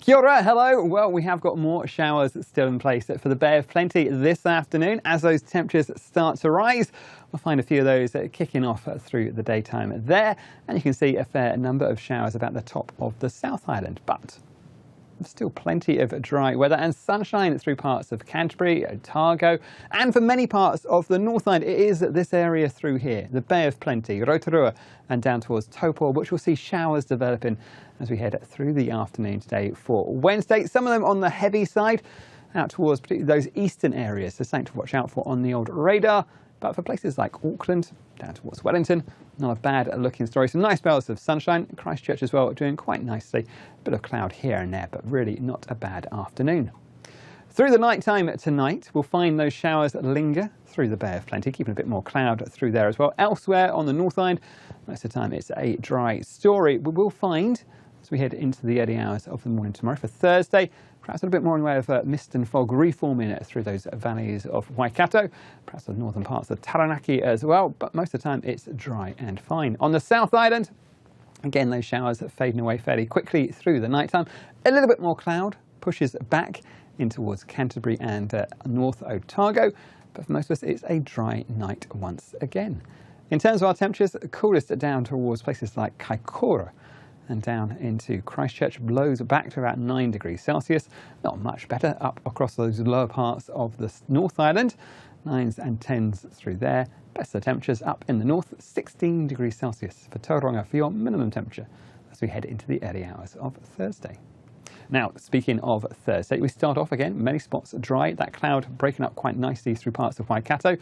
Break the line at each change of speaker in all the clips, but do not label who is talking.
Kia ora, hello. Well, we have got more showers still in place for the Bay of Plenty this afternoon. As those temperatures start to rise, we'll find a few of those kicking off through the daytime there. And you can see a fair number of showers about the top of the South Island. But still plenty of dry weather and sunshine through parts of Canterbury, Otago, and for many parts of the North Island. It is this area through here, the Bay of Plenty, Rotorua, and down towards Taupo, which we'll see showers developing as we head through the afternoon today for Wednesday. Some of them on the heavy side, out towards particularly those eastern areas, so something to watch out for on the old radar. But for places like Auckland, down towards Wellington, not a bad looking story. Some nice spells of sunshine. Christchurch as well, doing quite nicely. A bit of cloud here and there, but really not a bad afternoon. Through the night time tonight, we'll find those showers linger through the Bay of Plenty, keeping a bit more cloud through there as well. Elsewhere on the North Island, most of the time it's a dry story. We will find, as we head into the early hours of the morning tomorrow for Thursday, perhaps a little bit more in the way of mist and fog reforming through those valleys of Waikato, perhaps the northern parts of Taranaki as well, but most of the time it's dry and fine. On the South Island, again, those showers fading away fairly quickly through the night time. A little bit more cloud pushes back in towards Canterbury and North Otago, but for most of us it's a dry night once again. In terms of our temperatures, coolest down towards places like Kaikoura, and down into Christchurch, blows back to about 9 degrees Celsius. Not much better up across those lower parts of the North Island. 9s and 10s through there. Best of temperatures up in the north, 16 degrees Celsius for Tauranga for your minimum temperature as we head into the early hours of Thursday. Now, speaking of Thursday, we start off again, many spots dry, that cloud breaking up quite nicely through parts of Waikato.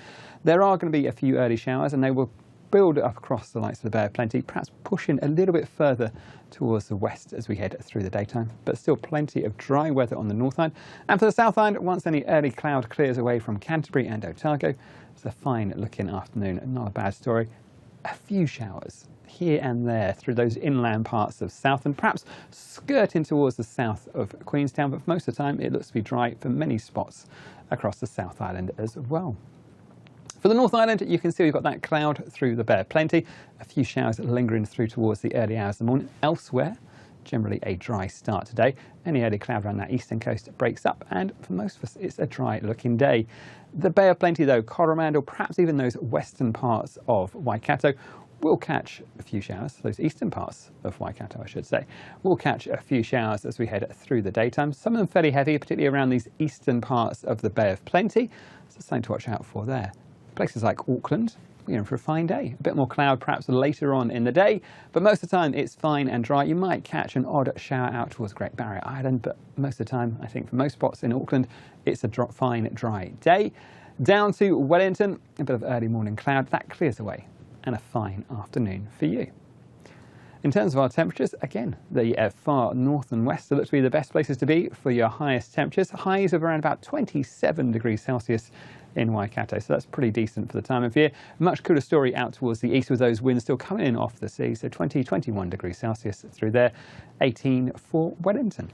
There are going to be a few early showers and they will build up across the likes of the Bay of Plenty, perhaps pushing a little bit further towards the west as we head through the daytime, but still plenty of dry weather on the North Island. And for the South Island, once any early cloud clears away from Canterbury and Otago, it's a fine looking afternoon, not a bad story. A few showers here and there through those inland parts of Southland, perhaps skirting towards the south of Queenstown, but for most of the time it looks to be dry for many spots across the South Island as well. For the North Island, you can see we've got that cloud through the Bay of Plenty, a few showers lingering through towards the early hours of the morning. Elsewhere, generally a dry start today. Any early cloud around that eastern coast breaks up, and for most of us, it's a dry looking day. The Bay of Plenty, though, Coromandel, perhaps even those western parts of Waikato, will catch a few showers. Those eastern parts of Waikato, I should say, will catch a few showers as we head through the daytime. Some of them fairly heavy, particularly around these eastern parts of the Bay of Plenty. So something to watch out for there. Places like Auckland, we're in for a fine day. A bit more cloud perhaps later on in the day, but most of the time it's fine and dry. You might catch an odd shower out towards Great Barrier Island, but most of the time, I think for most spots in Auckland, it's a fine, dry day. Down to Wellington, a bit of early morning cloud. That clears away, and a fine afternoon for you. In terms of our temperatures, again, the far north and west look to be the best places to be for your highest temperatures. Highs of around about 27 degrees Celsius in Waikato, so that's pretty decent for the time of year. Much cooler story out towards the east with those winds still coming in off the sea, so 21 degrees Celsius through there, 18 for Wellington.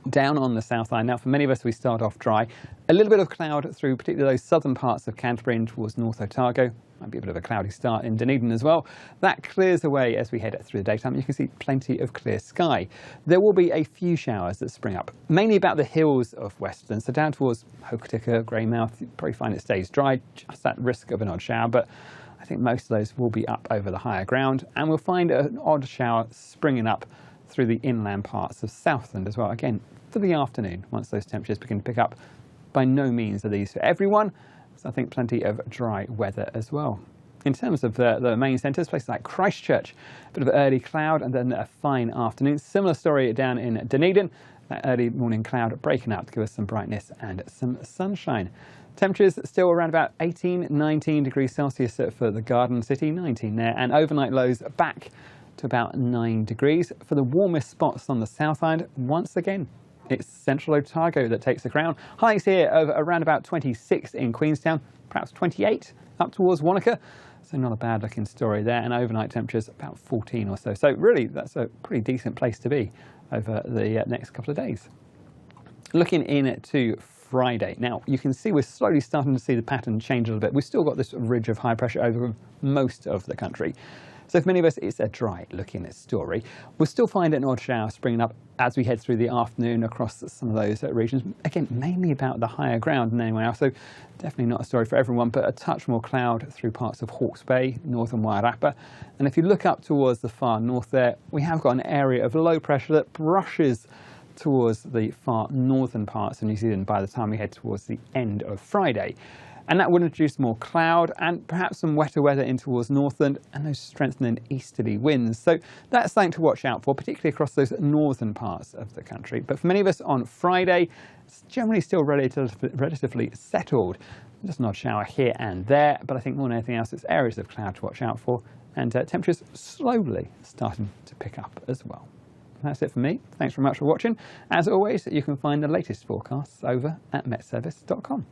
Down on the South Island, now for many of us we start off dry. A little bit of cloud through particularly those southern parts of Canterbury and towards North Otago. Might be a bit of a cloudy start in Dunedin as well. That clears away as we head through the daytime. You can see plenty of clear sky. There will be a few showers that spring up, mainly about the hills of Western. So down towards Hokitika, Greymouth, you probably find it stays dry, just that risk of an odd shower, but I think most of those will be up over the higher ground, and we'll find an odd shower springing up through the inland parts of Southland as well. Again, for the afternoon, once those temperatures begin to pick up. By no means are these for everyone, so I think plenty of dry weather as well. In terms of the main centres, places like Christchurch, a bit of early cloud and then a fine afternoon. Similar story down in Dunedin, that early morning cloud breaking out to give us some brightness and some sunshine. Temperatures still around about 18, 19 degrees Celsius for the Garden City, 19 there, and overnight lows back to about 9 degrees. For the warmest spots on the South Island, once again, it's central Otago that takes the crown. Highs here of around about 26 in Queenstown, perhaps 28 up towards Wanaka. So not a bad looking story there, and overnight temperatures about 14 or so. So really, that's a pretty decent place to be over the next couple of days. Looking into Friday. Now, you can see we're slowly starting to see the pattern change a little bit. We've still got this ridge of high pressure over most of the country. So for many of us, it's a dry looking story. We'll still find an odd shower springing up as we head through the afternoon across some of those regions. Again, mainly about the higher ground than anywhere else, so definitely not a story for everyone, but a touch more cloud through parts of Hawke's Bay, northern Wairarapa. And if you look up towards the far north there, we have got an area of low pressure that brushes towards the far northern parts of New Zealand by the time we head towards the end of Friday. And that would introduce more cloud and perhaps some wetter weather in towards Northland and those strengthening easterly winds. So that's something to watch out for, particularly across those northern parts of the country. But for many of us on Friday, it's generally still relatively settled. Just an odd shower here and there, but I think more than anything else, it's areas of cloud to watch out for, and temperatures slowly starting to pick up as well. That's it for me. Thanks very much for watching. As always, you can find the latest forecasts over at metservice.com.